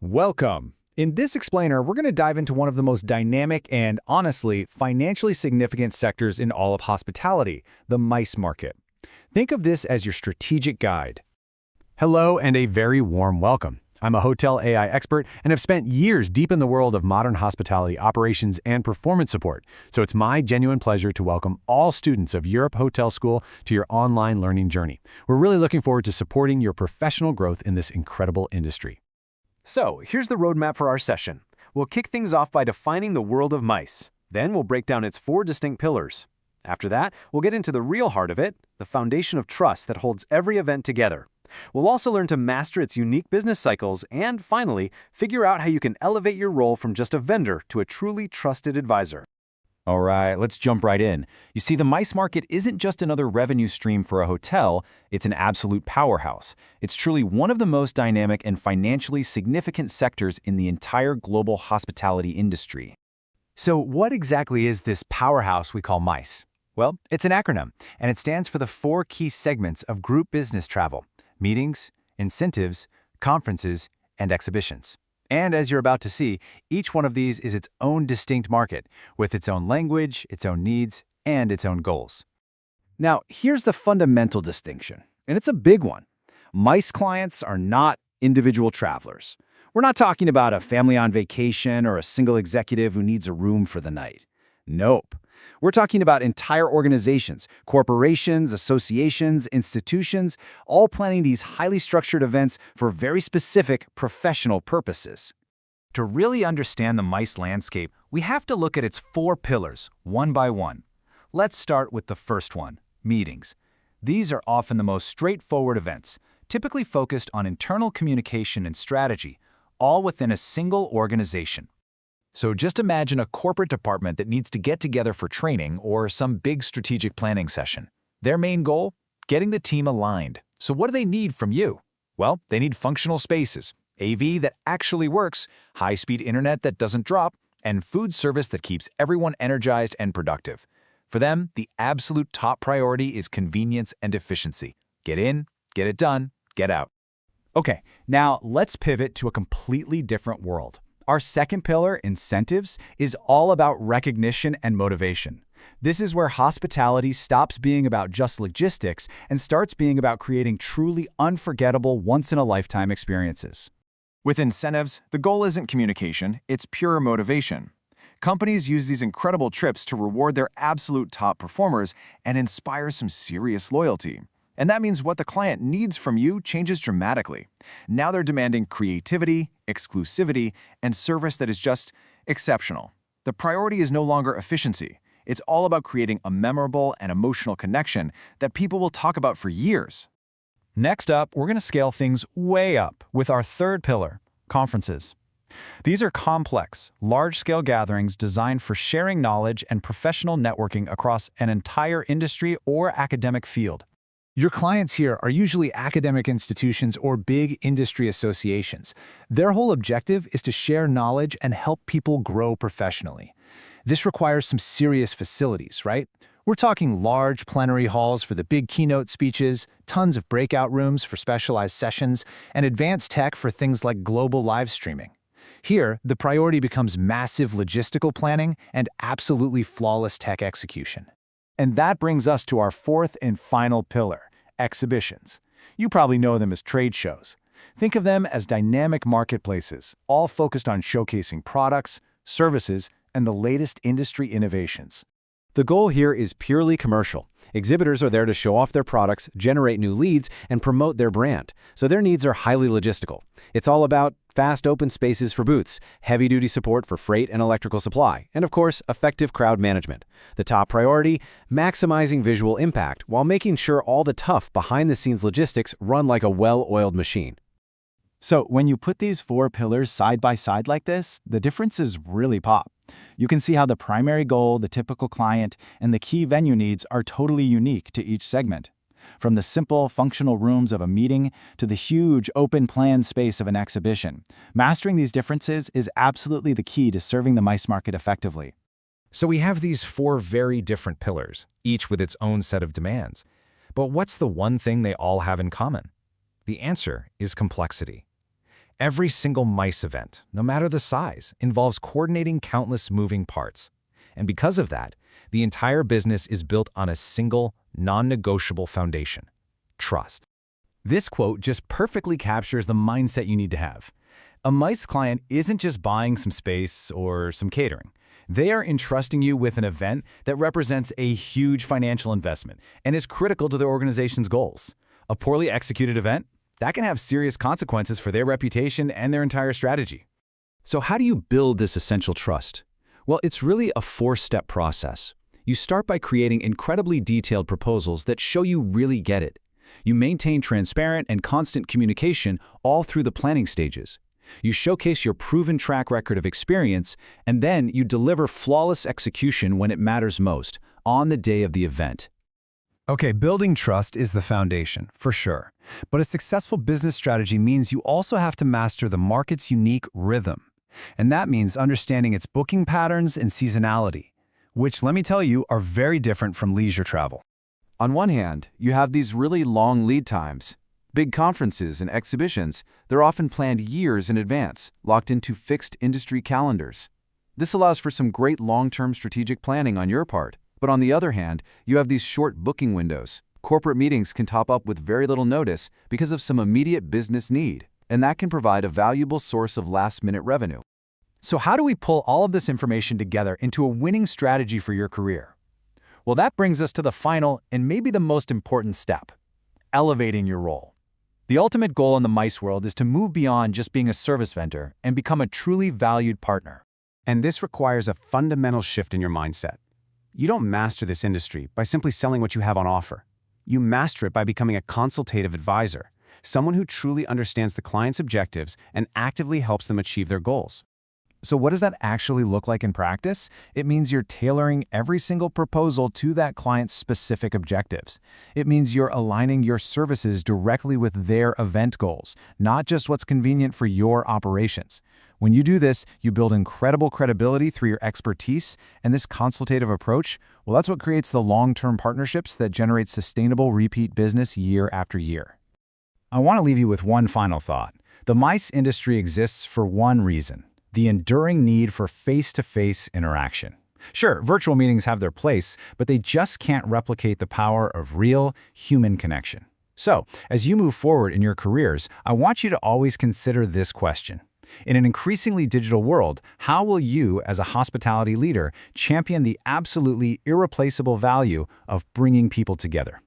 Welcome. In this explainer, we're going to dive into one of the most dynamic and, honestly, financially significant sectors in all of hospitality, the MICE market. Think of this as your strategic guide. Hello and a very warm welcome. I'm a hotel AI expert and have spent years deep in the world of modern hospitality operations and performance support, so it's my genuine pleasure to welcome all students of Europe Hotel School to your online learning journey. We're really looking forward to supporting your professional growth in this incredible industry. So, here's the roadmap for our session. We'll kick things off by defining the world of MICE. Then we'll break down its 4 distinct pillars. After that, we'll get into the real heart of it, the foundation of trust that holds every event together. We'll also learn to master its unique business cycles and, finally, figure out how you can elevate your role from just a vendor to a truly trusted advisor. All right, let's jump right in. You see, the MICE market isn't just another revenue stream for a hotel, it's an absolute powerhouse. It's truly one of the most dynamic and financially significant sectors in the entire global hospitality industry. So what exactly is this powerhouse we call MICE? Well, it's an acronym, and it stands for the 4 key segments of group business travel: meetings, incentives, conferences, and exhibitions. And as you're about to see, each one of these is its own distinct market, with its own language, its own needs, and its own goals. Now, here's the fundamental distinction, and it's a big one. MICE clients are not individual travelers. We're not talking about a family on vacation or a single executive who needs a room for the night. Nope. We're talking about entire organizations, corporations, associations, institutions, all planning these highly structured events for very specific professional purposes. To really understand the MICE landscape, we have to look at its 4 pillars, one by one. Let's start with the first one, meetings. These are often the most straightforward events, typically focused on internal communication and strategy, all within a single organization. So just imagine a corporate department that needs to get together for training or some big strategic planning session. Their main goal? Getting the team aligned. So what do they need from you? Well, they need functional spaces, AV that actually works, high-speed internet that doesn't drop, and food service that keeps everyone energized and productive. For them, the absolute top priority is convenience and efficiency. Get in, get it done, get out. Okay, now let's pivot to a completely different world. Our second pillar, incentives, is all about recognition and motivation. This is where hospitality stops being about just logistics and starts being about creating truly unforgettable, once-in-a-lifetime experiences. With incentives, the goal isn't communication, it's pure motivation. Companies use these incredible trips to reward their absolute top performers and inspire some serious loyalty. And that means what the client needs from you changes dramatically. Now they're demanding creativity, exclusivity, and service that is just exceptional. The priority is no longer efficiency. It's all about creating a memorable and emotional connection that people will talk about for years. Next up, we're going to scale things way up with our third pillar, conferences. These are complex, large-scale gatherings designed for sharing knowledge and professional networking across an entire industry or academic field. Your clients here are usually academic institutions or big industry associations. Their whole objective is to share knowledge and help people grow professionally. This requires some serious facilities, right? We're talking large plenary halls for the big keynote speeches, tons of breakout rooms for specialized sessions, and advanced tech for things like global live streaming. Here, the priority becomes massive logistical planning and absolutely flawless tech execution. And that brings us to our fourth and final pillar, exhibitions. You probably know them as trade shows. Think of them as dynamic marketplaces, all focused on showcasing products, services, and the latest industry innovations. The goal here is purely commercial. Exhibitors are there to show off their products, generate new leads, and promote their brand, so their needs are highly logistical. It's all about fast open spaces for booths, heavy-duty support for freight and electrical supply, and of course, effective crowd management. The top priority, maximizing visual impact while making sure all the tough behind-the-scenes logistics run like a well-oiled machine. So when you put these 4 pillars side by side like this, the differences really pop. You can see how the primary goal, the typical client, and the key venue needs are totally unique to each segment. From the simple, functional rooms of a meeting to the huge, open-plan space of an exhibition, mastering these differences is absolutely the key to serving the MICE market effectively. So we have these 4 very different pillars, each with its own set of demands. But what's the one thing they all have in common? The answer is complexity. Every single mice event, no matter the size, involves coordinating countless moving parts. And because of that, the entire business is built on a single, non-negotiable foundation: trust. This quote just perfectly captures the mindset you need to have. A mice client isn't just buying some space or some catering. They are entrusting you with an event that represents a huge financial investment and is critical to their organization's goals. A poorly executed event, that can have serious consequences for their reputation and their entire strategy. So how do you build this essential trust? Well, it's really a four-step process. You start by creating incredibly detailed proposals that show you really get it. You maintain transparent and constant communication all through the planning stages. You showcase your proven track record of experience, and then you deliver flawless execution when it matters most, on the day of the event. Okay, building trust is the foundation, for sure. But a successful business strategy means you also have to master the market's unique rhythm. And that means understanding its booking patterns and seasonality, which, let me tell you, are very different from leisure travel. On one hand, you have these really long lead times. Big conferences and exhibitions, they're often planned years in advance, locked into fixed industry calendars. This allows for some great long-term strategic planning on your part. But on the other hand, you have these short booking windows. Corporate meetings can top up with very little notice because of some immediate business need, and that can provide a valuable source of last-minute revenue. So how do we pull all of this information together into a winning strategy for your career? Well, that brings us to the final and maybe the most important step: elevating your role. The ultimate goal in the mice world is to move beyond just being a service vendor and become a truly valued partner. And this requires a fundamental shift in your mindset. You don't master this industry by simply selling what you have on offer. You master it by becoming a consultative advisor, someone who truly understands the client's objectives and actively helps them achieve their goals. So what does that actually look like in practice? It means you're tailoring every single proposal to that client's specific objectives. It means you're aligning your services directly with their event goals, not just what's convenient for your operations. When you do this, you build incredible credibility through your expertise, and this consultative approach, well, that's what creates the long-term partnerships that generate sustainable repeat business year after year. I want to leave you with one final thought. The mice industry exists for one reason: the enduring need for face-to-face interaction. Sure, virtual meetings have their place, but they just can't replicate the power of real, human connection. So, as you move forward in your careers, I want you to always consider this question. In an increasingly digital world, how will you, as a hospitality leader, champion the absolutely irreplaceable value of bringing people together?